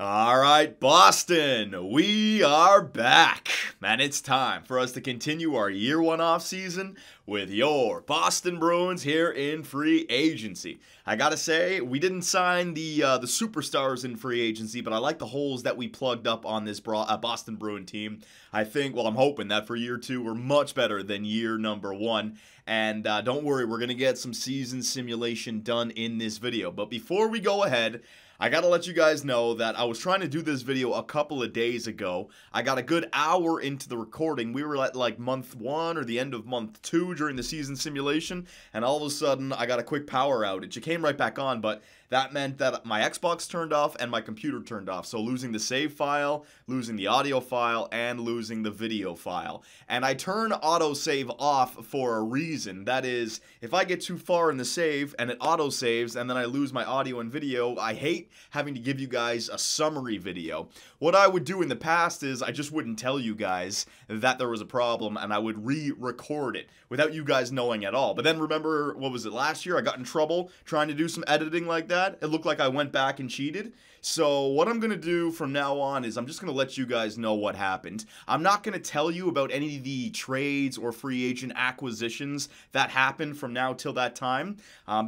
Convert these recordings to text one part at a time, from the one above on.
All right, Boston, we are back. And it's time for us to continue our year one off season with your Boston Bruins here in free agency. I gotta say, we didn't sign the superstars in free agency, but I like the holes that we plugged up on this Boston Bruin team. I think, well, I'm hoping that for year two, we're much better than year number one. And don't worry, we're gonna get some season simulation done in this video. But before we go ahead, I gotta let you guys know that I was trying to do this video a couple of days ago. I got a good hour into the recording. We were at like month one or the end of month two during the season simulation, and all of a sudden I got a quick power outage. It came right back on, but that meant that my Xbox turned off and my computer turned off. So losing the save file, losing the audio file, and losing the video file. And I turn autosave off for a reason. That is, if I get too far in the save and it autosaves and then I lose my audio and video, I hate having to give you guys a summary video. What I would do in the past is I just wouldn't tell you guys that there was a problem and I would re-record it without you guys knowing at all. But then remember, what was it, last year? I got in trouble trying to do some editing like that. It looked like I went back and cheated. So what I'm going to do from now on is I'm just going to let you guys know what happened. I'm not going to tell you about any of the trades or free agent acquisitions that happened from now till that time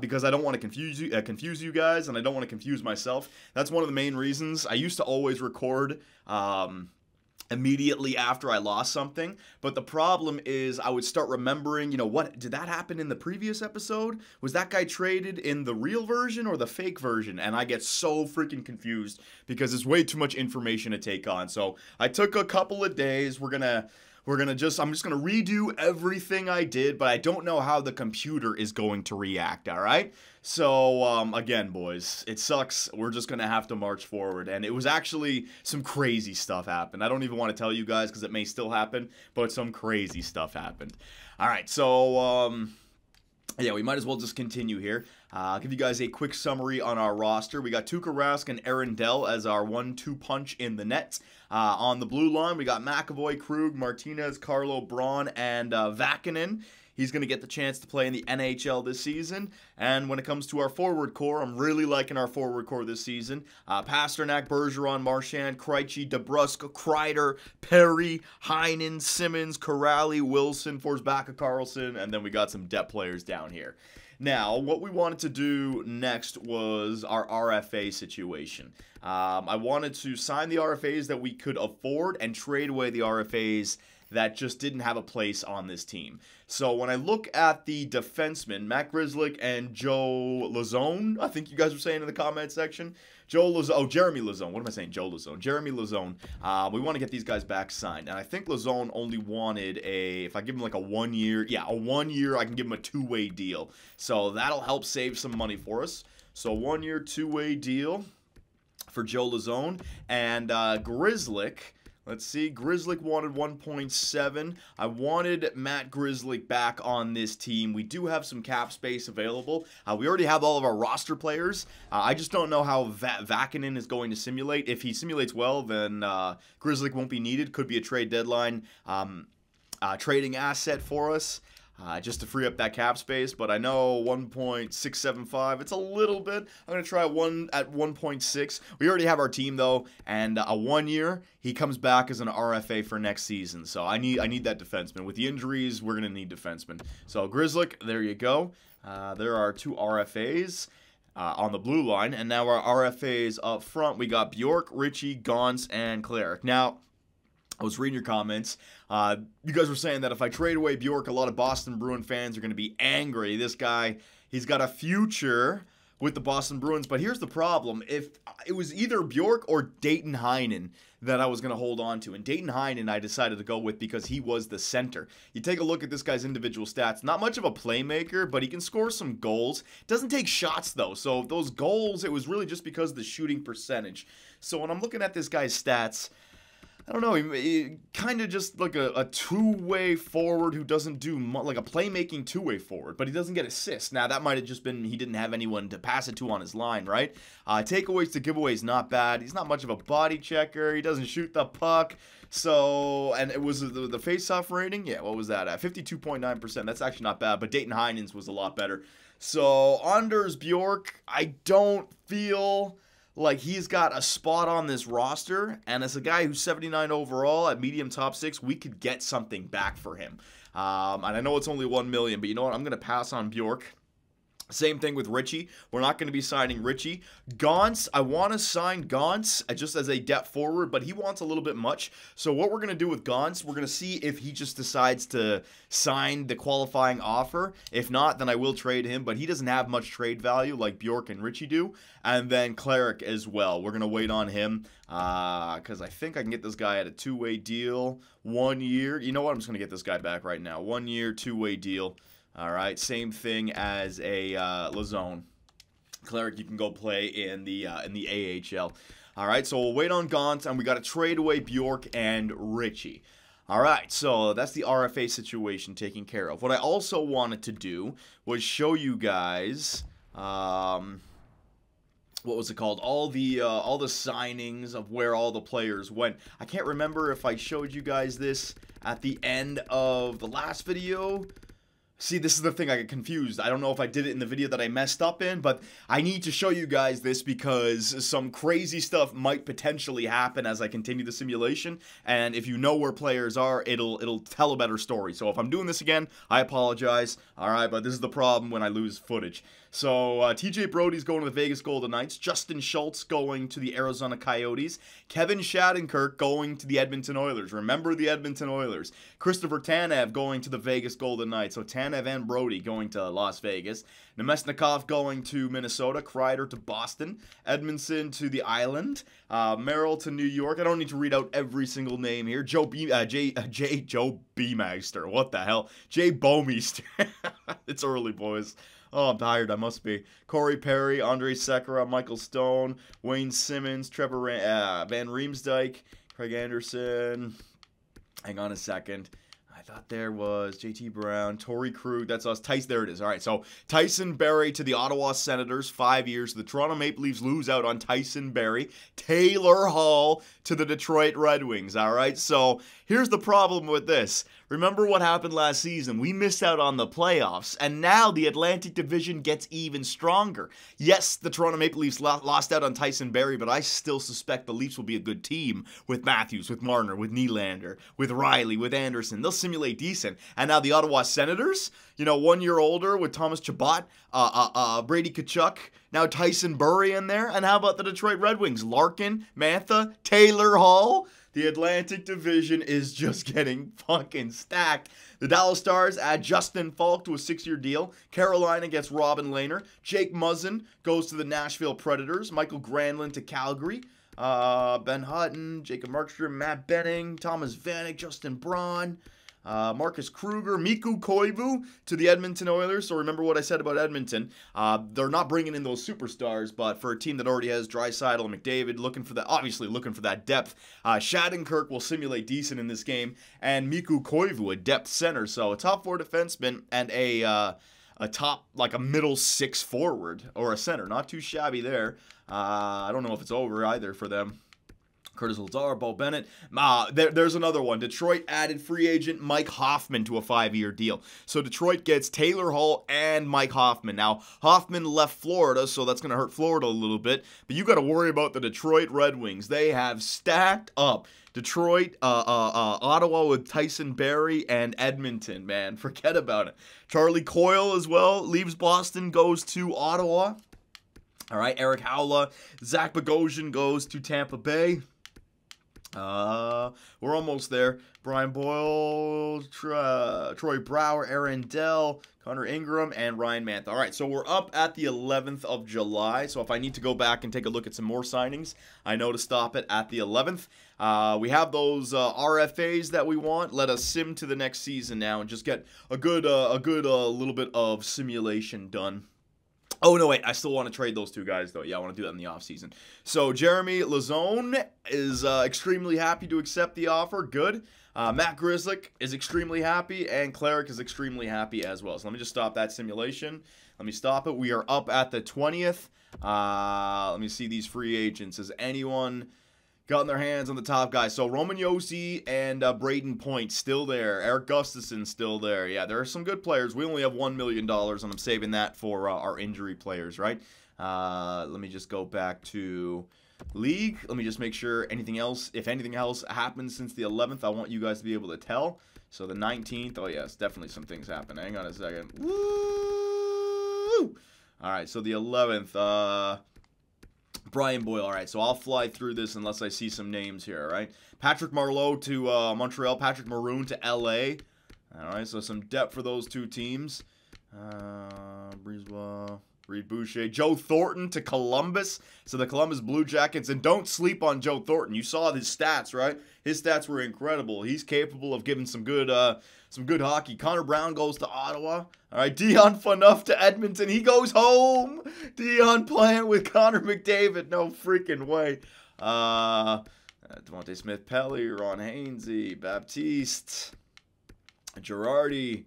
because I don't want to confuse you guys, and I don't want to confuse myself. That's one of the main reasons. I used to always record immediately after I lost something, but the problem is I would start remembering, what did that happen in the previous episode? Was that guy traded in the real version or the fake version? And I get so freaking confused because it's way too much information to take on. So I took a couple of days. I'm just gonna redo everything I did, but I don't know how the computer is going to react, all right? So, again, boys, it sucks. We're just gonna have to march forward. And it was actually some crazy stuff happened. I don't even want to tell you guys because it may still happen, but some crazy stuff happened. All right, so, yeah, we might as well just continue here. I'll give you guys a quick summary on our roster. We got Tuukka Rask and Aaron Dell as our 1-2 punch in the net. On the blue line, we got McAvoy, Krug, Martinez, Carlo, Braun, and Vakinen. He's going to get the chance to play in the NHL this season. And when it comes to our forward core, I'm really liking our forward core this season. Pasternak, Bergeron, Marchand, Krejci, DeBrusk, Kreider, Perry, Heinen, Simmons, Corrali, Wilson, Forsbacka, Carlson, and then we got some depth players down here. Now, what we wanted to do next was our RFA situation. I wanted to sign the RFAs that we could afford and trade away the RFAs that just didn't have a place on this team. So when I look at the defensemen, Matt Grzelcyk and Joe Lazone, I think you guys were saying in the comment section, Jeremy Lazone. What am I saying? Joe Lazone. Jeremy Lazone. We want to get these guys back signed. And I think Lazone only wanted if I give him like a 1 year, a 1 year, I can give him a two-way deal. So that'll help save some money for us. So 1 year, two-way deal for Joe Lazone. And Grzelcyk, let's see, Grzelcyk wanted 1.7. I wanted Matt Grzelcyk back on this team. We do have some cap space available. We already have all of our roster players. I just don't know how Vakinen is going to simulate. If he simulates well, then Grzelcyk won't be needed. Could be a trade deadline trading asset for us. Just to free up that cap space, but I know 1.675, it's a little bit. I'm going to try one at 1.6. We already have our team, though, and a 1 year, he comes back as an RFA for next season, so I need that defenseman. With the injuries, we're going to need defensemen. So Grzelcyk, there you go. There are two RFAs on the blue line, and now our RFAs up front, we got Bjork, Ritchie, Gauntz, and Cleric. Now, I was reading your comments. You guys were saying that if I trade away Bjork, a lot of Boston Bruin fans are going to be angry. This guy, he's got a future with the Boston Bruins. But here's the problem. If it was either Bjork or Dayton Heinen that I was going to hold on to. And Dayton Heinen I decided to go with because he was the center. You take a look at this guy's individual stats. Not much of a playmaker, but he can score some goals. Doesn't take shots, though. So those goals, it was really just because of the shooting percentage. So when I'm looking at this guy's stats, I don't know, he kind of just like a two-way forward who doesn't do like a playmaking two-way forward, but he doesn't get assists. Now, that might have just been he didn't have anyone to pass it to on his line, right? Takeaways to giveaways, not bad. He's not much of a body checker. He doesn't shoot the puck. So, and it was the face-off rating, yeah, what was that at? 52.9%. That's actually not bad, but Dayton Heinen's was a lot better. So, Anders Bjork, I don't feel like he's got a spot on this roster, and as a guy who's 79 overall at medium top 6, we could get something back for him. And I know it's only 1 million, but you know what? I'm going to pass on Bjork. Same thing with Richie. We're not going to be signing Richie. Gauntz, I want to sign Gauntz just as a depth forward, but he wants a little bit much. So what we're going to do with Gauntz, we're going to see if he just decides to sign the qualifying offer. If not, then I will trade him, but he doesn't have much trade value like Bjork and Richie do. And then Cleric as well. We're going to wait on him because I think I can get this guy at a two-way deal. 1 year. You know what? I'm just going to get this guy back right now. 1 year, two-way deal. All right, same thing as a Lazone. Cleric, you can go play in the AHL. All right, so we'll wait on Gaunt, and we got to trade away Bjork and Richie. All right, so that's the RFA situation taken care of. What I also wanted to do was show you guys, what was it called? All the signings of where all the players went. I can't remember if I showed you guys this at the end of the last video. See, this is the thing, I get confused. I don't know if I did it in the video that I messed up in, but I need to show you guys this because some crazy stuff might potentially happen as I continue the simulation, and if you know where players are, it'll tell a better story. So if I'm doing this again, I apologize. Alright, but this is the problem when I lose footage. So, TJ Brodie's going to the Vegas Golden Knights, Justin Schultz going to the Arizona Coyotes, Kevin Shattenkirk going to the Edmonton Oilers. Remember the Edmonton Oilers. Christopher Tanev going to the Vegas Golden Knights. So Tanev and Brodie going to Las Vegas. Nemesnikov going to Minnesota, Kreider to Boston, Edmondson to the Island, Merrill to New York. I don't need to read out every single name here. Joe Bemeister. What the hell? Jay Bomeister. It's early, boys. Oh, I'm tired. I must be. Corey Perry, Andre Sekera, Michael Stone, Wayne Simmons, Trevor Van Riemsdyk, Craig Anderson. Hang on a second. I thought there was JT Brown, Torrey Krug. That's us. There it is. All right, so Tyson Barrie to the Ottawa Senators, 5 years. The Toronto Maple Leafs lose out on Tyson Barrie. Taylor Hall to the Detroit Red Wings. All right, so here's the problem with this. Remember what happened last season? We missed out on the playoffs, and now the Atlantic Division gets even stronger. Yes, the Toronto Maple Leafs lost out on Tyson Barrie, but I still suspect the Leafs will be a good team with Matthews, with Marner, with Nylander, with Riley, with Anderson. They'll simulate decent. And now the Ottawa Senators, you know, 1 year older with Thomas Chabot, Brady Tkachuk, now Tyson Barrie in there. And how about the Detroit Red Wings? Larkin, Mantha, Taylor Hall. The Atlantic Division is just getting fucking stacked. The Dallas Stars add Justin Falk to a 6-year deal. Carolina gets Robin Lehner. Jake Muzzin goes to the Nashville Predators. Michael Granlund to Calgary. Ben Hutton, Jacob Markstrom, Matt Benning, Thomas Vanek, Justin Braun. Marcus Kruger, Mikko Koivu to the Edmonton Oilers. So remember what I said about Edmonton. They're not bringing in those superstars, but for a team that already has Draisaitl and McDavid, obviously looking for that depth. Shattenkirk will simulate decent in this game, and Mikko Koivu, a depth center. So a top 4 defenseman and a top, like a middle 6 forward or a center. Not too shabby there. I don't know if it's over either for them. Curtis Lazar, Bo Bennett. There's another one. Detroit added free agent Mike Hoffman to a 5-year deal. So Detroit gets Taylor Hall and Mike Hoffman. Now, Hoffman left Florida, so that's going to hurt Florida a little bit. But you got to worry about the Detroit Red Wings. They have stacked up. Detroit, Ottawa with Tyson Barrie, and Edmonton, man. Forget about it. Charlie Coyle as well leaves Boston, goes to Ottawa. All right, Eric Howla. Zach Bogosian goes to Tampa Bay. We're almost there. Brian Boyle, Troy Brower, Aaron Dell, Connor Ingram, and Ryan Mantha. All right, so we're up at the 11th of July. So if I need to go back and take a look at some more signings, I know to stop it at the 11th. We have those RFAs that we want. Let us sim to the next season now and just get a good little bit of simulation done. Oh, no, wait. I still want to trade those two guys, though. Yeah, I want to do that in the offseason. So, Jeremy Lazone is extremely happy to accept the offer. Good. Matt Grzelcyk is extremely happy, and Cleric is extremely happy as well. So, let me just stop that simulation. Let me stop it. We are up at the 20th. Let me see these free agents. Has anyone gotten their hands on the top guys? So, Roman Josi and Brayden Point still there. Eric Gustafson still there. Yeah, there are some good players. We only have $1 million, and I'm saving that for our injury players, right? Let me just go back to league. Let me just make sure anything else, if anything else happens since the 11th, I want you guys to be able to tell. So the 19th, oh yes, definitely some things happen. Hang on a second. Woo! All right, so the 11th, Brian Boyle. All right, so I'll fly through this unless I see some names here, all right? Patrick Marleau to Montreal, Patrick Maroon to LA. All right, so some depth for those two teams. Brisebois, Reed Boucher, Joe Thornton to Columbus. So the Columbus Blue Jackets, and don't sleep on Joe Thornton. You saw his stats, right? His stats were incredible. He's capable of giving some good hockey. Connor Brown goes to Ottawa. All right, Dion Phaneuf to Edmonton. He goes home. Dion playing with Connor McDavid. No freaking way. Devontae Smith-Pelly, Ron Hainsey, Baptiste, Girardi,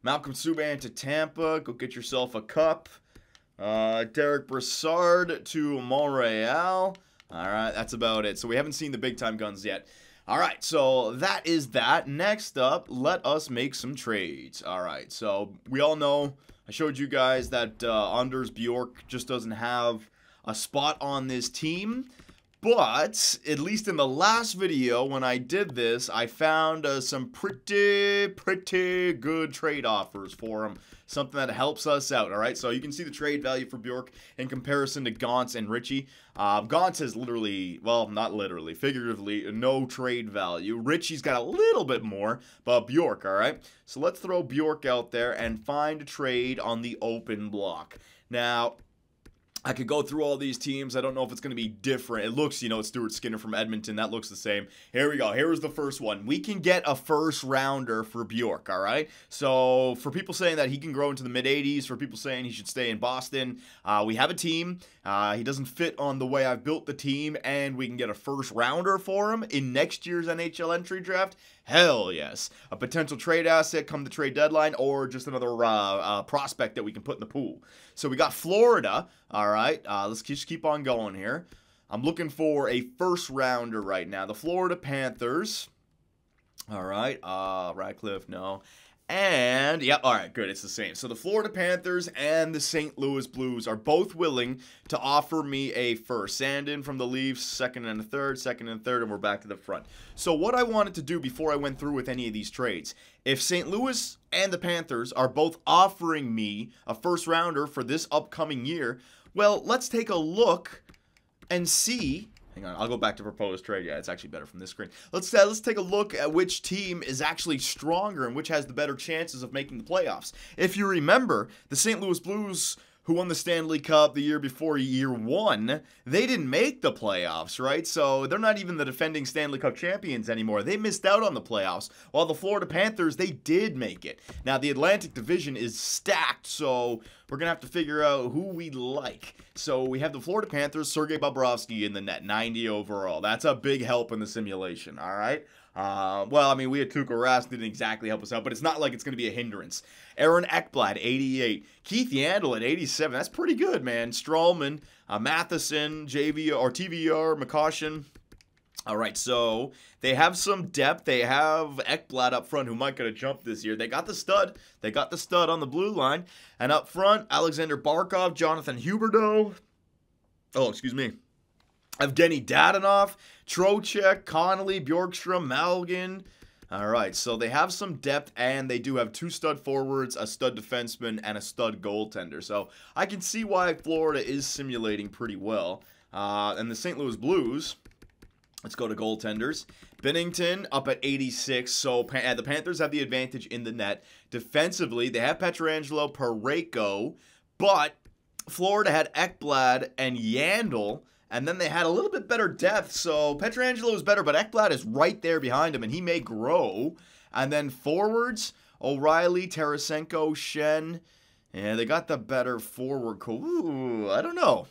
Malcolm Subban to Tampa. Go get yourself a cup. Derek Brassard to Montreal. All right, that's about it. So we haven't seen the big-time guns yet. All right, so that is that. Next up, let us make some trades. All right, so we all know, I showed you guys that Anders Bjork just doesn't have a spot on this team. But, at least in the last video, when I did this, I found some pretty good trade offers for him. Something that helps us out, all right? So you can see the trade value for Bjork in comparison to Gauntz and Ritchie. Gauntz has literally, well, not literally, figuratively, no trade value. Ritchie's got a little bit more, but Bjork, all right? So let's throw Bjork out there and find a trade on the open block. Now, I could go through all these teams. I don't know if it's going to be different. It looks, you know, it's Stuart Skinner from Edmonton. That looks the same. Here we go. Here's the first one. We can get a first rounder for Bjork, all right? So for people saying that he can grow into the mid-80s, for people saying he should stay in Boston, we have a team. He doesn't fit on the way I've built the team, and we can get a first rounder for him in next year's NHL entry draft. Hell yes. A potential trade asset come the trade deadline, or just another prospect that we can put in the pool. So we got Florida. All right, let's just keep on going here. I'm looking for a first rounder right now. The Florida Panthers. All right, Radcliffe, no. And, yeah, all right, good, it's the same. So the Florida Panthers and the St. Louis Blues are both willing to offer me a first. Sandin from the Leafs, second and a third, and we're back to the front. So what I wanted to do before I went through with any of these trades, if St. Louis and the Panthers are both offering me a first rounder for this upcoming year, well, let's take a look and see. Hang on, I'll go back to proposed trade. Yeah, it's actually better from this screen. Let's take a look at which team is actually stronger and which has the better chances of making the playoffs. If you remember, the St. Louis Blues, who won the Stanley Cup the year before year one, they didn't make the playoffs, right? So they're not even the defending Stanley Cup champions anymore. They missed out on the playoffs, while the Florida Panthers, they did make it. Now, the Atlantic Division is stacked, so we're going to have to figure out who we like. So we have the Florida Panthers, Sergei Bobrovsky in the net, 90 overall. That's a big help in the simulation, all right? Well, I mean, we had Tuukka Rask, didn't exactly help us out, but it's not like it's going to be a hindrance. Aaron Ekblad, 88. Keith Yandle at 87. That's pretty good, man. Strawman, Matheson, TVR, McCaution. All right, so they have some depth. They have Ekblad up front, who might get a jump this year. They got the stud. They got the stud on the blue line. And up front, Alexander Barkov, Jonathan Huberdeau. Oh, excuse me. Evgeny Dadonov, Trocheck, Connolly, Bjorkstrom, Malgin. All right, so they have some depth, and they do have two stud forwards, a stud defenseman, and a stud goaltender. So I can see why Florida is simulating pretty well. And the St. Louis Blues, let's go to goaltenders. Binnington up at 86, so the Panthers have the advantage in the net. Defensively, they have Pietrangelo, Parayko, but Florida had Ekblad and Yandle. And then they had a little bit better depth, so Pietrangelo is better, but Ekblad is right there behind him, and he may grow. And then forwards, O'Reilly, Tarasenko, Shen. Yeah, they got the better forward. Ooh, I don't know.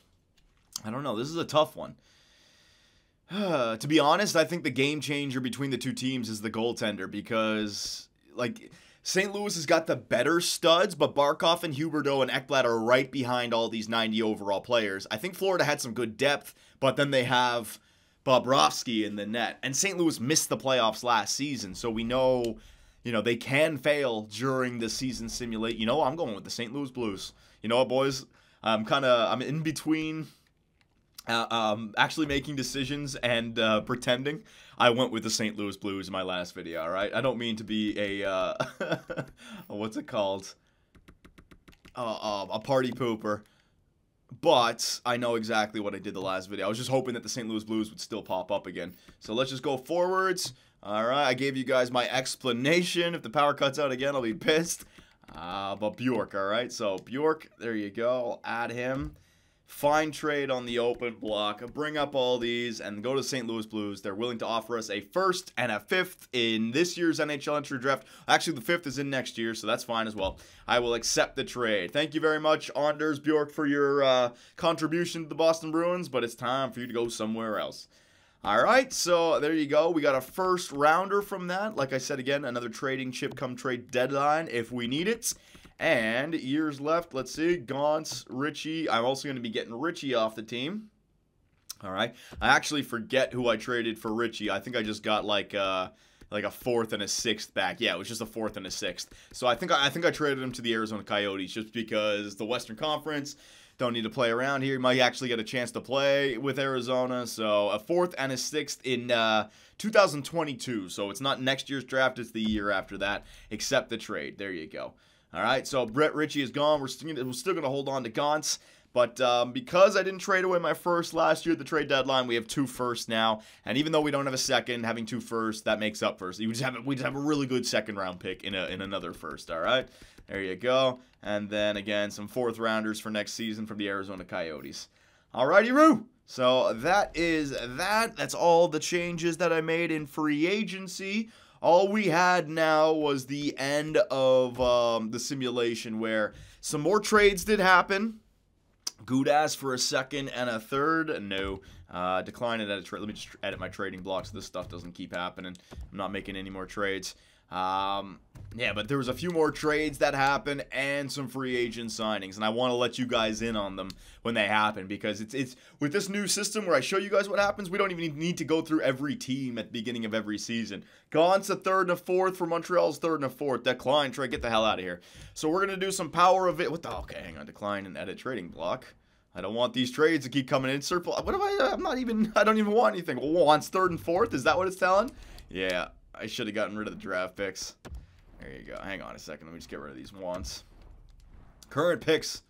This is a tough one. To be honest, I think the game changer between the two teams is the goaltender, because, like, St. Louis has got the better studs, but Barkov and Huberdeau and Ekblad are right behind all these 90 overall players. I think Florida had some good depth, but then they have Bobrovsky in the net. And St. Louis missed the playoffs last season, so we know, they can fail during the season simulate. I'm going with the St. Louis Blues. You know what, boys? I'm in between actually making decisions and pretending. I went with the St. Louis Blues in my last video, all right? I don't mean to be a, what's it called? A party pooper. But I know exactly what I did the last video. I was just hoping that the St. Louis Blues would still pop up again. So let's just go forwards. All right, I gave you guys my explanation. If the power cuts out again, I'll be pissed. But Bjork, all right? So Bjork, there you go. I'll add him. Fine trade on the open block. Bring up all these and go to St. Louis Blues. They're willing to offer us a first and a fifth in this year's NHL entry draft. Actually, the fifth is in next year, so that's fine as well. I will accept the trade. Thank you very much, Anders Bjork, for your contribution to the Boston Bruins, but it's time for you to go somewhere else. All right, so there you go. We got a first rounder from that. Like I said again, another trading chip come trade deadline if we need it. And years left, let's see, Gauntz, Richie. I'm also going to be getting Richie off the team. All right. I actually forget who I traded for Richie. I think I just got like a fourth and a sixth back. Yeah, it was just a fourth and a sixth. So I think I traded him to the Arizona Coyotes just because the Western Conference don't need to play around here. He might actually get a chance to play with Arizona. So a fourth and a sixth in 2022. So it's not next year's draft, it's the year after that. Accept the trade. There you go. All right, so Brett Ritchie is gone. We're still going to hold on to Gauntz. But because I didn't trade away my first last year at the trade deadline, we have 2 firsts now. And even though we don't have a second, having 2 firsts, that makes up for it. We just have a really good second-round pick in another first, all right? There you go. And then, again, some 4th rounders for next season from the Arizona Coyotes. All righty-roo. So that is that. That's all the changes that I made in free agency. All we had now was the end of the simulation where some more trades did happen. Gudas for a second and a third. No. Decline it at a trade. Let me just edit my trading blocks so this stuff doesn't keep happening. I'm not making any more trades. Yeah, but there was a few more trades that happened and some free agent signings, and I want to let you guys in on them when they happen because it's with this new system where I show you guys what happens, we don't even need to go through every team at the beginning of every season. Gaunt's a third and a fourth for Montreal's third and a fourth. Decline, try to get the hell out of here. So we're gonna do some power of it. What the? Okay, hang on. Decline and edit trading block. I don't want these trades to keep coming in. Circle. What am I? I'm not even. I don't even want anything. Wants third and fourth. Is that what it's telling? Yeah. I should have gotten rid of the draft picks. There you go. Hang on a second. Let me just get rid of these wants. Current picks.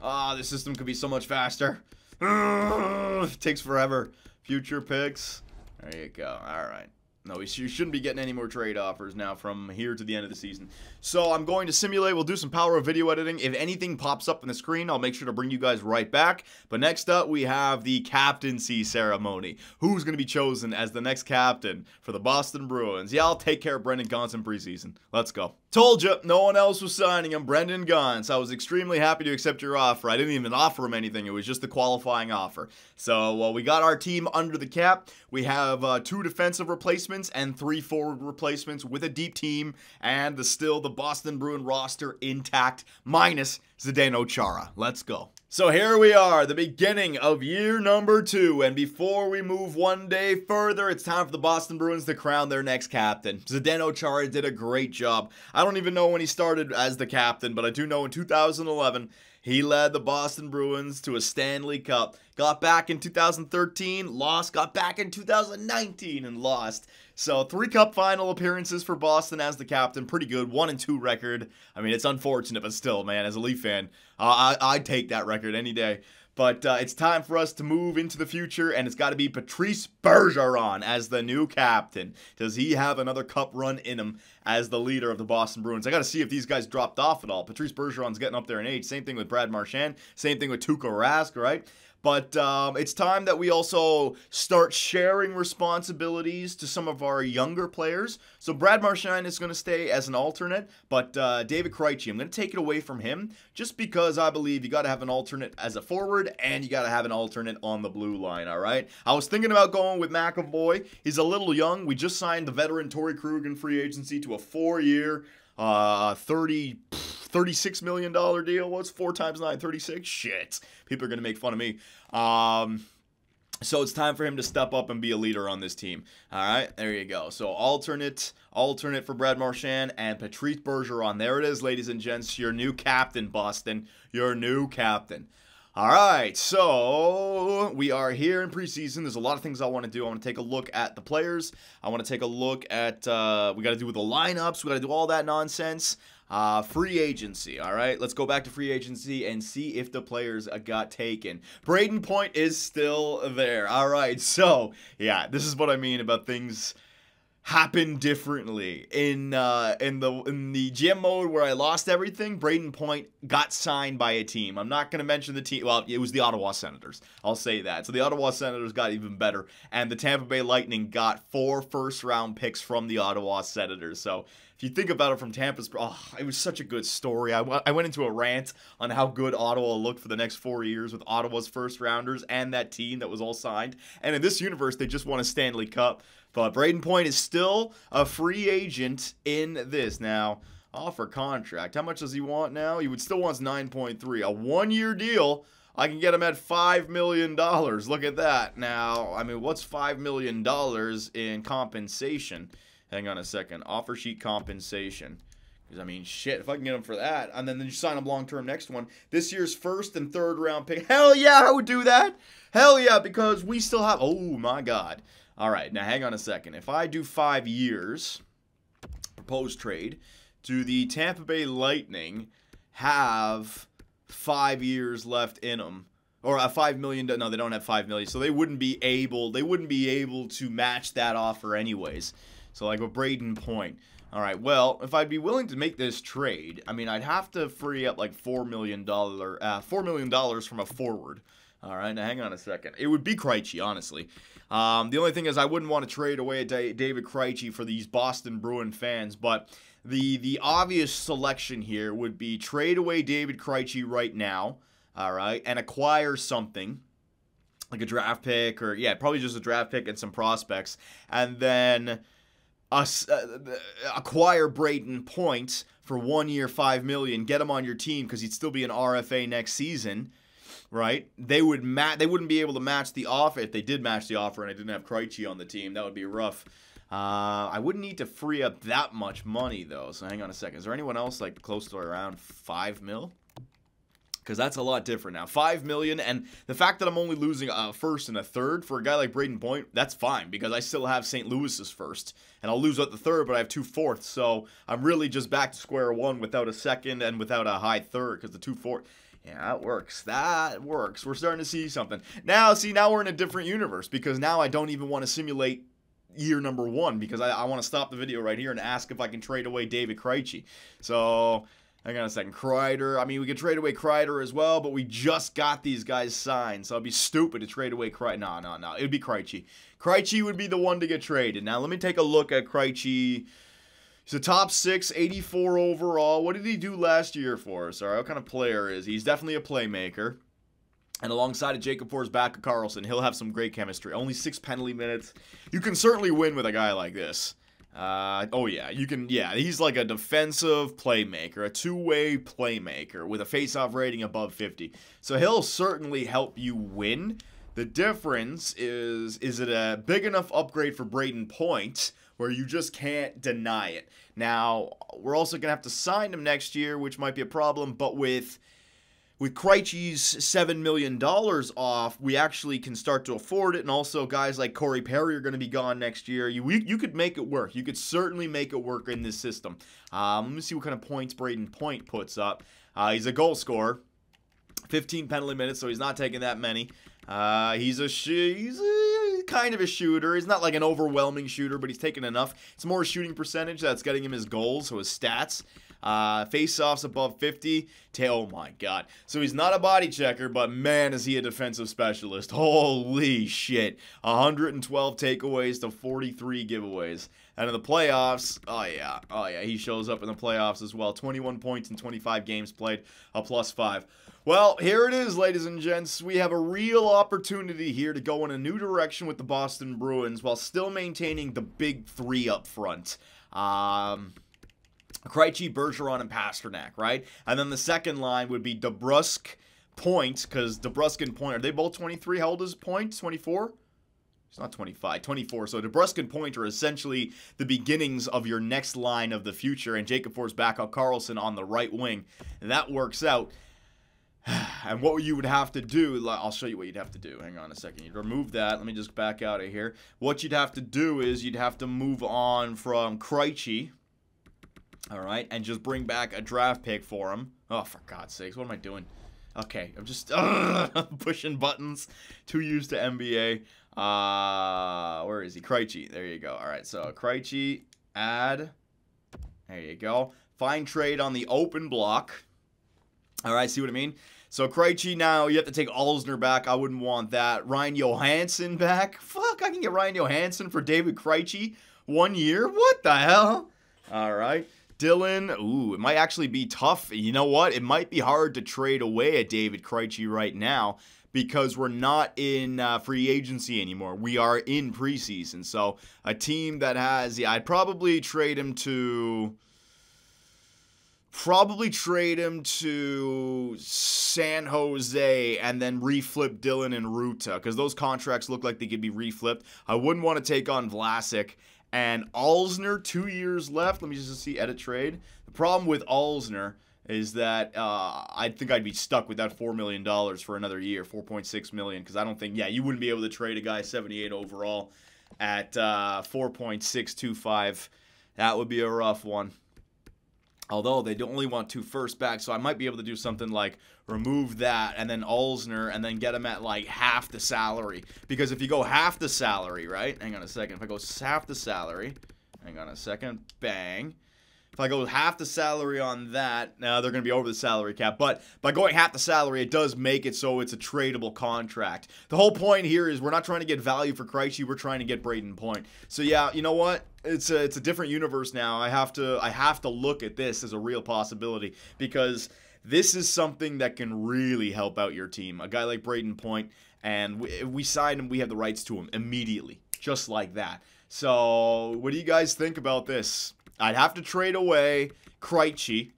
Ah, the system could be so much faster. It takes forever. Future picks. There you go. All right. No, you shouldn't be getting any more trade offers now from here to the end of the season. So I'm going to simulate. We'll do some power of video editing. If anything pops up on the screen, I'll make sure to bring you guys right back. But next up, we have the Captaincy Ceremony. Who's going to be chosen as the next captain for the Boston Bruins? Yeah, I'll take care of Brendan Gauntz in preseason. Let's go. Told you, no one else was signing him. Brendan Gauntz. I was extremely happy to accept your offer. I didn't even offer him anything. It was just the qualifying offer. So we got our team under the cap. We have 2 defensive replacements and 3 forward replacements with a deep team, and the Boston Bruin roster intact, minus Zdeno Chara. Let's go. So here we are, the beginning of year number 2, and before we move one day further, it's time for the Boston Bruins to crown their next captain. Zdeno Chara did a great job. I don't even know when he started as the captain, but I do know in 2011, he led the Boston Bruins to a Stanley Cup. Got back in 2013, lost. Got back in 2019 and lost. So 3 Cup final appearances for Boston as the captain. Pretty good. 1-2 record. I mean, it's unfortunate, but still, man, as a Leaf fan, I'd take that record any day. But it's time for us to move into the future, and it's got to be Patrice Bergeron as the new captain. Does he have another cup run in him as the leader of the Boston Bruins? I got to see if these guys dropped off at all. Patrice Bergeron's getting up there in age. Same thing with Brad Marchand. Same thing with Tuukka Rask, right? But it's time that we also start sharing responsibilities to some of our younger players. So Brad Marchand is going to stay as an alternate, but David Krejci, I'm going to take it away from him just because I believe you got to have an alternate as a forward and you got to have an alternate on the blue line, all right? I was thinking about going with McAvoy. He's a little young. We just signed the veteran Torrey Krug in free agency to a 4-year, $36 million deal. What's 4 times 9? 36? Shit. People are going to make fun of me. So it's time for him to step up and be a leader on this team. All right, there you go. So alternate for Brad Marchand and Patrice Bergeron. There it is, ladies and gents. Your new captain, Boston. Your new captain. All right, so we are here in preseason. There's a lot of things I want to do. I want to take a look at the players. I want to take a look at, we got to do with the lineups. We got to do all that nonsense. Free agency, all right? Let's go back to free agency and see if the players got taken. Brayden Point is still there. All right, so, yeah, this is what I mean about things happen differently. In the GM mode where I lost everything, Brayden Point got signed by a team. I'm not going to mention the team. Well, it was the Ottawa Senators. I'll say that. So the Ottawa Senators got even better, and the Tampa Bay Lightning got 4 first-round picks from the Ottawa Senators. So if you think about it from Tampa's, it was such a good story. I went into a rant on how good Ottawa looked for the next 4 years with Ottawa's first-rounders and that team that was all signed. And in this universe, they just won a Stanley Cup. But Brayden Point is still a free agent in this. Now, offer contract. How much does he want now? He would still wants 9.3. A 1-year deal. I can get him at $5 million. Look at that. Now, I mean, what's $5 million in compensation? Hang on a second. Offer sheet compensation. Because, I mean, shit, if I can get him for that, and then you sign him long-term next one. This year's first and third round pick. Hell yeah, I would do that. Hell yeah, because we still have... Oh, my God. All right, now hang on a second. If I do 5 years, proposed trade, do the Tampa Bay Lightning have 5 years left in them? Or a $5 million? No, they don't have $5 million, so they wouldn't be able to match that offer anyways. So like with Brayden Point. All right, well, if I'd be willing to make this trade, I mean, I'd have to free up like $4 million from a forward. All right, now hang on a second. It would be Krejci, honestly. The only thing is I wouldn't want to trade away David Krejci for these Boston Bruin fans, but the obvious selection here would be trade away David Krejci right now, all right, and acquire something, like a draft pick or, yeah, probably just a draft pick and some prospects, and then acquire Brayden Point for 1 year, $5 million, get him on your team because he'd still be an RFA next season. Right? They wouldn't be able to match the offer. If they did match the offer and I didn't have Krejci on the team, that would be rough. I wouldn't need to free up that much money, though. So hang on a second. Is there anyone else like close to around $5 million? Because that's a lot different now. $5 million, and the fact that I'm only losing a first and a third for a guy like Brayden Point, that's fine because I still have St. Louis's first, and I'll lose out the third, but I have 2 fourths. So I'm really just back to square one without a second and without a high third because the 2 fourths. Yeah, that works. That works. We're starting to see something. Now, see, now we're in a different universe because now I don't even want to simulate year number 1 because I want to stop the video right here and ask if I can trade away David Krejci. So, hang on a second. Kreider. I mean, we could trade away Kreider as well, but we just got these guys signed, so it'd be stupid to trade away Kreider. No. It would be Krejci. Krejci would be the one to get traded. Now, let me take a look at Krejci. He's a top 6, 84 overall. What did he do last year for us? All right, what kind of player is he? He's definitely a playmaker. And alongside of Jacob Forsback, Carlson, he'll have some great chemistry. Only 6 penalty minutes. You can certainly win with a guy like this. Oh, yeah, you can. Yeah, he's like a defensive playmaker, a two-way playmaker with a face-off rating above 50. So he'll certainly help you win. The difference is it a big enough upgrade for Brayden Point where you just can't deny it? Now, we're also going to have to sign him next year, which might be a problem, but with Krejci's $7 million off, we actually can start to afford it, and also guys like Corey Perry are going to be gone next year. You could make it work. You could certainly make it work in this system. Let me see what kind of points Brayden Point puts up. He's a goal scorer. 15 penalty minutes, so he's not taking that many. He's kind of a shooter. He's not like an overwhelming shooter, but he's taking enough. It's more shooting percentage that's getting him his goals, so his stats. Face-offs above 50. Oh my god. So he's not a body checker, but man, is he a defensive specialist. Holy shit. 112 takeaways to 43 giveaways. And in the playoffs, oh yeah, he shows up in the playoffs as well. 21 points in 25 games played, a +5. Well, here it is, ladies and gents. We have a real opportunity here to go in a new direction with the Boston Bruins while still maintaining the big 3 up front. Krejci, Bergeron, and Pasternak, right? And then the second line would be DeBrusk, Point, because DeBrusk and Point, are they both 23? How old is Point? 24? He's not 25, 24. So DeBrusk and Point are essentially the beginnings of your next line of the future, and Jacob Forsback, Carlson on the right wing. And that works out. And what you would have to do, I'll show you what you'd have to do. Hang on a second. You'd remove that. Let me just back out of here. What you'd have to do is you'd have to move on from Krejci. All right, and just bring back a draft pick for him. Oh, for God's sakes, what am I doing? Okay, I'm just pushing buttons. Too used to NBA. Where is he? Krejci. There you go. All right, so Krejci, add. There you go. Find trade on the open block. All right, see what I mean? So Krejci now, you have to take Alzner back. I wouldn't want that. Ryan Johansson back. Fuck, I can get Ryan Johansson for David Krejci 1 year? What the hell? All right. Dylan, ooh, it might actually be tough. You know what? It might be hard to trade away a David Krejci right now because we're not in free agency anymore. We are in preseason. So a team that has, yeah, I'd probably trade him to San Jose and then reflip Dylan and Ruta because those contracts look like they could be reflipped. I wouldn't want to take on Vlasic. And Alzner, 2 years left. Let me just see, edit trade. The problem with Alzner is that I think I'd be stuck with that $4 million for another year, $4.6 million, because I don't think, yeah, you wouldn't be able to trade a guy 78 overall at 4.625. That would be a rough one. Although they only want 2 firsts back, so I might be able to do something like remove that and then Alzner and then get him at like half the salary. Because if you go half the salary, right? Hang on a second. If I go half the salary, hang on a second, bang. If I go half the salary on that, now they're going to be over the salary cap. But by going half the salary, it does make it so it's a tradable contract. The whole point here is we're not trying to get value for Krejci. We're trying to get Brayden Point. So yeah, you know what? It's a different universe now. I have to look at this as a real possibility because this is something that can really help out your team. A guy like Brayden Point, and if we sign him, we have the rights to him immediately, just like that. So what do you guys think about this? I'd have to trade away Krejci.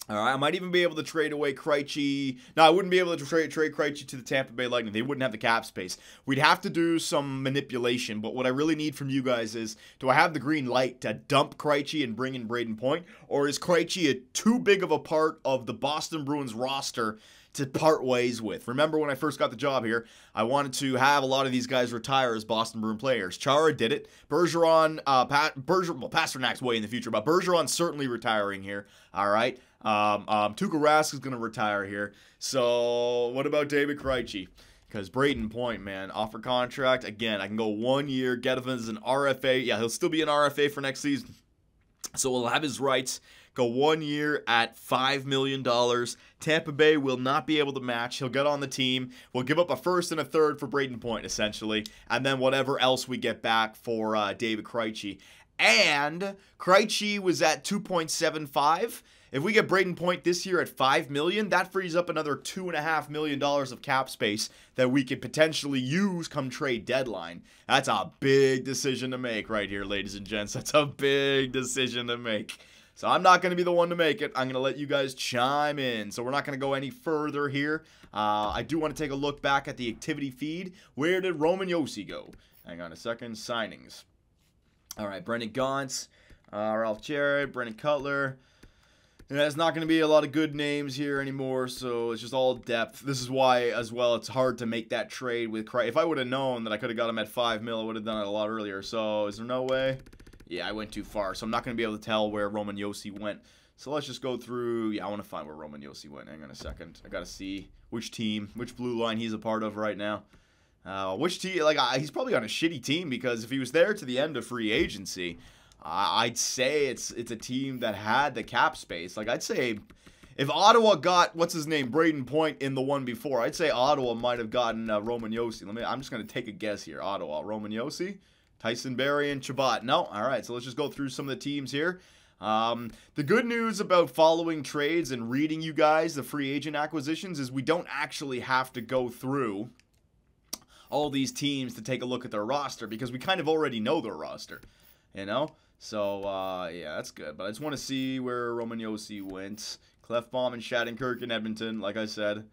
All right, I might even be able to trade away Krejci. No, I wouldn't be able to trade Krejci to the Tampa Bay Lightning. They wouldn't have the cap space. We'd have to do some manipulation, but what I really need from you guys is, do I have the green light to dump Krejci and bring in Brayden Point, or is Krejci too big of a part of the Boston Bruins roster to part ways with? Remember when I first got the job here, I wanted to have a lot of these guys retire as Boston Bruin players. Chara did it. Bergeron, Pasternak's way in the future, but Bergeron's certainly retiring here. All right. Tuukka Rask is going to retire here. So what about David Krejci? Because Brayden Point, man, offer contract. Again, I can go 1 year, get him as an RFA. Yeah, he'll still be an RFA for next season. So we'll have his rights. Go 1 year at $5 million. Tampa Bay will not be able to match. He'll get on the team. We'll give up a first and a third for Brayden Point, essentially. And then whatever else we get back for David Krejci. And Krejci was at 2.75. If we get Brayden Point this year at $5 million, that frees up another $2.5 million of cap space that we could potentially use come trade deadline. That's a big decision to make right here, ladies and gents. That's a big decision to make. So I'm not going to be the one to make it. I'm going to let you guys chime in. So we're not going to go any further here. I do want to take a look back at the activity feed. Where did Roman Josi go? Hang on a second. Signings. All right, Brendan Gaunce, Ralph Jarrett, Brendan Cutler. And there's not going to be a lot of good names here anymore, so it's just all depth. This is why, as well, it's hard to make that trade with Krejci. If I would have known that I could have got him at $5 million, I would have done it a lot earlier. So is there no way? Yeah, I went too far, so I'm not going to be able to tell where Roman Josi went. So let's just go through. Yeah, I want to find where Roman Josi went. Hang on a second. I got to see which team, which blue line he's a part of right now. Which team? Like, he's probably on a shitty team because if he was there to the end of free agency, I'd say it's a team that had the cap space. Like, I'd say if Ottawa got, what's his name, Brayden Point in the one before, I'd say Ottawa might have gotten Roman Josi. I'm just going to take a guess here. Ottawa, Roman Josi, Tyson Barrie, and Chabot. No? All right, so let's just go through some of the teams here. The good news about following trades and reading you guys the free agent acquisitions is we don't actually have to go through all these teams to take a look at their roster because we kind of already know their roster, you know? So, yeah, that's good. But I just want to see where Roman Josi went. Clefbaum and Shattenkirk in Edmonton, like I said.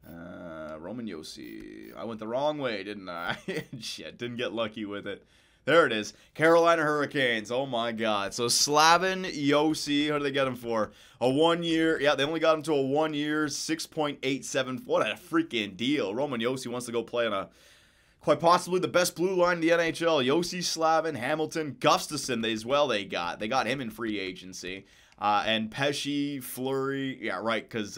Roman Josi. I went the wrong way, didn't I? Shit, didn't get lucky with it. There it is. Carolina Hurricanes. Oh, my God. So, Slavin Josi, what did they get him for? A 1 year. Yeah, they only got him to a 1 year, 6.87. What a freaking deal. Roman Josi wants to go play on a quite possibly the best blue line in the NHL. Josi, Slavin, Hamilton, Gustafson as well they got. They got him in free agency. And Pesci, Fleury. Yeah, right, because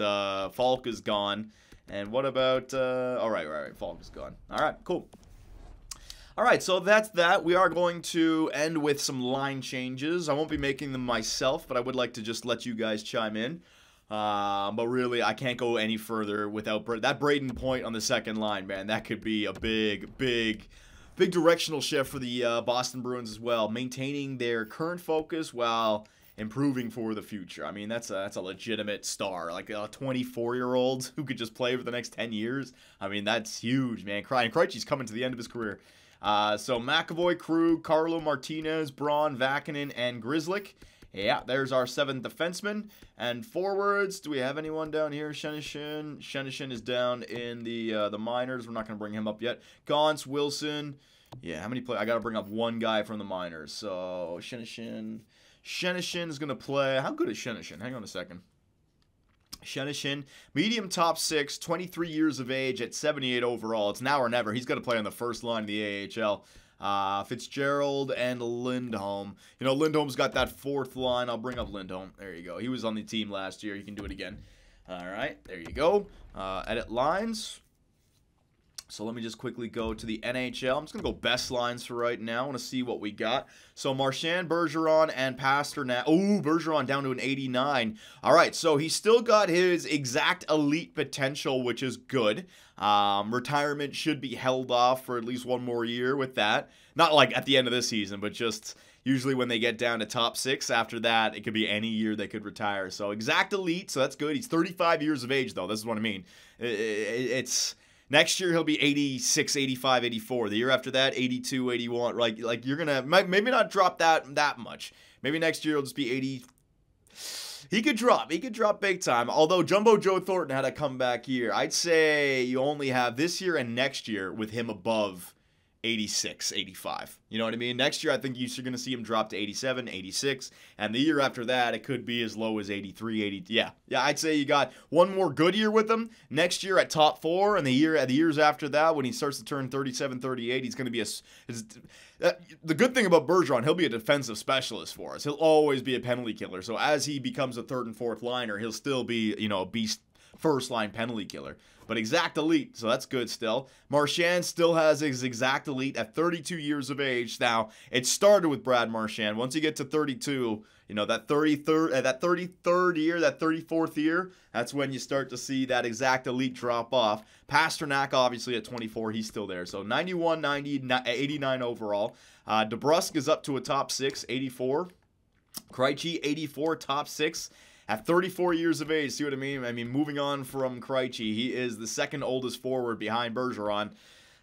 Falk is gone. And what about... all right, Falk is gone. All right, cool. All right, so that's that. We are going to end with some line changes. I won't be making them myself, but I would like to just let you guys chime in. But really, I can't go any further without that Brayden point on the second line, man. That could be a big directional shift for the Boston Bruins as well. Maintaining their current focus while improving for the future. I mean, that's a legitimate star, like a 24-year-old who could just play for the next 10 years. I mean, that's huge, man. And Krejci's coming to the end of his career. So McAvoy, Krug, Carlo Martinez, Braun, Vakinen, and Grzelcyk. Yeah, there's our 7th defenseman. And forwards, do we have anyone down here? Shenishin. Shenishin is down in the minors. We're not going to bring him up yet. Gauntz, Wilson. Yeah, how many play? I got to bring up one guy from the minors. So Shenishin. Shenishin is going to play. How good is Shenishin? Hang on a second. Shenishin, medium top 6, 23 years of age at 78 overall. It's now or never. He's got to play on the first line of the AHL. Fitzgerald and Lindholm. You know, Lindholm's got that 4th line. I'll bring up Lindholm. There you go. He was on the team last year. He can do it again. All right, there you go. Edit lines. So let me just quickly go to the NHL. I'm just going to go best lines for right now. I want to see what we got. So Marchand, Bergeron, and Pasternak. Oh, Bergeron down to an 89. All right, so he's still got his exact elite potential, which is good. Retirement should be held off for at least one more year with that. Not like at the end of this season, but just usually when they get down to top 6. After that, it could be any year they could retire. So exact elite, so that's good. He's 35 years of age, though. This is what I mean. It's... Next year, he'll be 86, 85, 84. The year after that, 82, 81. Like you're going to maybe not drop that much. Maybe next year, he'll just be 80. He could drop. He could drop big time. Although Jumbo Joe Thornton had a comeback year. I'd say you only have this year and next year with him above 86, 85. You know what I mean? Next year, I think you're going to see him drop to 87, 86. And the year after that, it could be as low as 83, 80. Yeah, I'd say you got one more good year with him. Next year at top 4. And the years after that, when he starts to turn 37, 38, he's going to be the good thing about Bergeron, he'll be a defensive specialist for us. He'll always be a penalty killer. So as he becomes a 3rd and 4th liner, he'll still be, you know, a beast first line penalty killer. But exact elite, so that's good still. Marchand still has his exact elite at 32 years of age. Now, it started with Brad Marchand. Once you get to 32, you know, that 33rd year, that 34th year, that's when you start to see that exact elite drop off. Pasternak, obviously, at 24, he's still there. So 91, 90, 89 overall. DeBrusk is up to a top 6, 84. Krejci, 84, top 6. At 34 years of age, see what I mean? I mean, moving on from Krejci, he is the 2nd oldest forward behind Bergeron.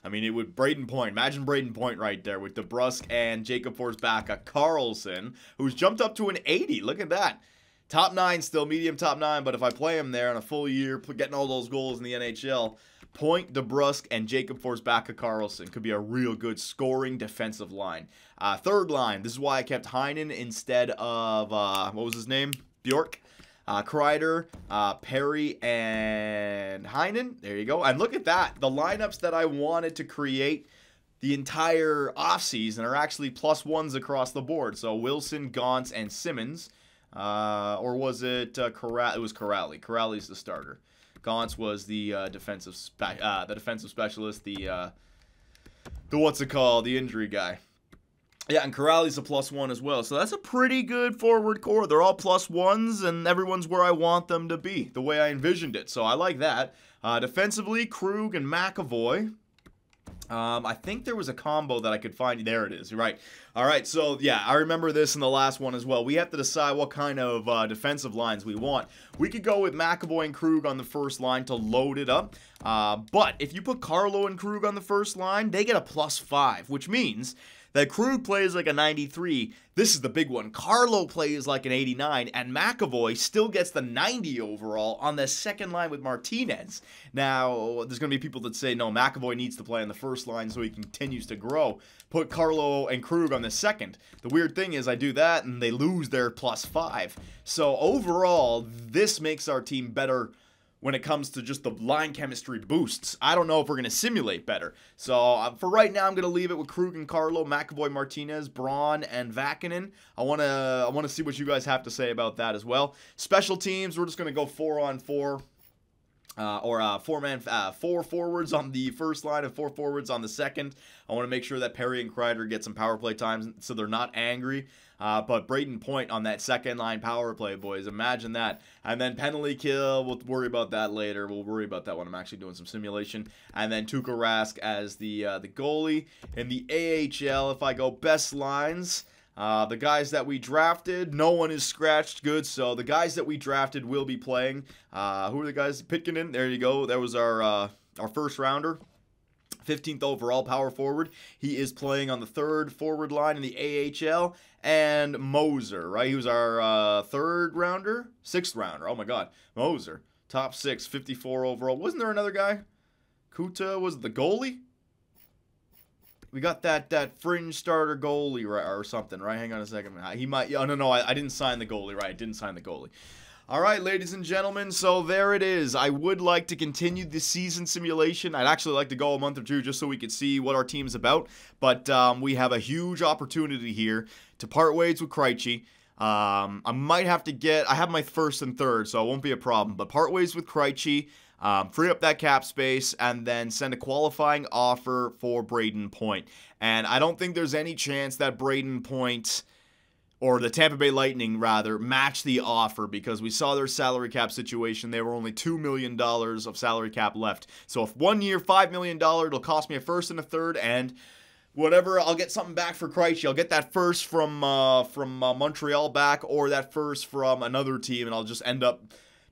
I mean, it would Brayden Point. Imagine Brayden Point right there with DeBrusk and Jacob Forsbacka. Carlson, who's jumped up to an 80. Look at that. Top 9 still, medium top 9. But if I play him there in a full year, getting all those goals in the NHL, Point, DeBrusk, and Jacob Forsbacka Carlson could be a real good scoring defensive line. 3rd line, this is why I kept Heinen instead of, what was his name? Bjork. Kreider, Perry, and Heinen. There you go. And look at that. The lineups that I wanted to create the entire offseason are actually +1s across the board. So Wilson, Gauntz, and Simmons. Or was it Corral? It was Corrali. Corrali's the starter. Gauntz was the defensive specialist, the what's it called? The injury guy. Yeah, and Corrali's a +1 as well. So that's a pretty good forward core. They're all +1s, and everyone's where I want them to be, the way I envisioned it. So I like that. Defensively, Krug and McAvoy. I think there was a combo that I could find. There it is. Right. All right. So, yeah, I remember this in the last one as well. We have to decide what kind of defensive lines we want. We could go with McAvoy and Krug on the first line to load it up. But if you put Carlo and Krug on the first line, they get a +5, which means that Krug plays like a 93. This is the big one. Carlo plays like an 89, and McAvoy still gets the 90 overall on the second line with Martinez. Now, there's going to be people that say, no, McAvoy needs to play on the first line so he continues to grow. Put Carlo and Krug on the second. The weird thing is I do that, and they lose their +5. So overall, this makes our team better when it comes to just the line chemistry boosts. I don't know if we're going to simulate better. So for right now, I'm going to leave it with Krug and Carlo, McAvoy, Martinez, Braun, and Vakinen. I want to see what you guys have to say about that as well. Special teams, we're just going to go 4-on-4. Four forwards on the first line and 4 forwards on the second. I want to make sure that Perry and Kreider get some power play times so they're not angry. But Brayden Point on that second line power play, boys. Imagine that. And then penalty kill, we'll worry about that later. We'll worry about that when I'm actually doing some simulation. And then Tuukka Rask as the goalie. In the AHL, if I go best lines, the guys that we drafted, no one is scratched good, so the guys that we drafted will be playing. Who are the guys? Pitkanen, there you go. That was our first rounder. 15th overall power forward. He is playing on the 3rd forward line in the AHL. And Moser, right? He was our 3rd rounder? 6th rounder. Oh my god. Moser. Top 6, 54 overall. Wasn't there another guy? Kuta was the goalie? We got that fringe starter goalie or something, right? Hang on a second. He might... Oh, no, I didn't sign the goalie, right? I didn't sign the goalie. All right, ladies and gentlemen, so there it is. I would like to continue the season simulation. I'd actually like to go a month or two just so we could see what our team's about. But we have a huge opportunity here to part ways with Krejci. I might have to get... I have my 1st and 3rd, so it won't be a problem. But part ways with Krejci, free up that cap space, and then send a qualifying offer for Brayden Point. And I don't think there's any chance that Brayden Point... or the Tampa Bay Lightning, rather, match the offer because we saw their salary cap situation. They were only $2 million of salary cap left. So if 1 year, $5 million, it'll cost me a 1st and a 3rd, and whatever, I'll get something back for Krejci. I'll get that 1st from Montreal back or that 1st from another team, and I'll just end up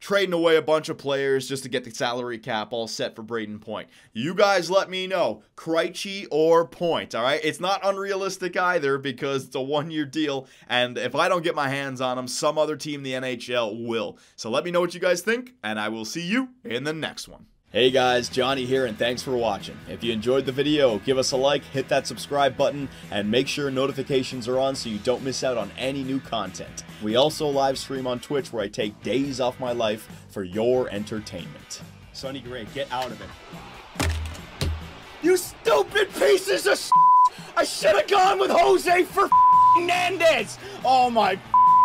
trading away a bunch of players just to get the salary cap all set for Brayden Point. You guys let me know, Krejci or Point, all right? It's not unrealistic either because it's a 1-year deal, and if I don't get my hands on him, some other team in the NHL will. So let me know what you guys think, and I will see you in the next one. Hey guys, Johnny here, and thanks for watching. If you enjoyed the video, give us a like, hit that subscribe button, and make sure notifications are on so you don't miss out on any new content. We also live stream on Twitch where I take days off my life for your entertainment. Sonny Gray, get out of it. You stupid pieces of shit! I should have gone with Jose for Fernandez! Oh my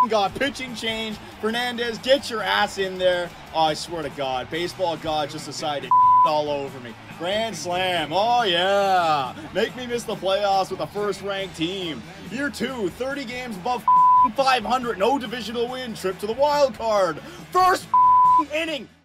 god, pitching change. Fernandez, get your ass in there. Oh, I swear to God, baseball god just decided all over me. Grand slam, oh yeah. Make me miss the playoffs with a 1st-ranked team. Year 2, 30 games above 500, no divisional win, trip to the wild card. 1st inning.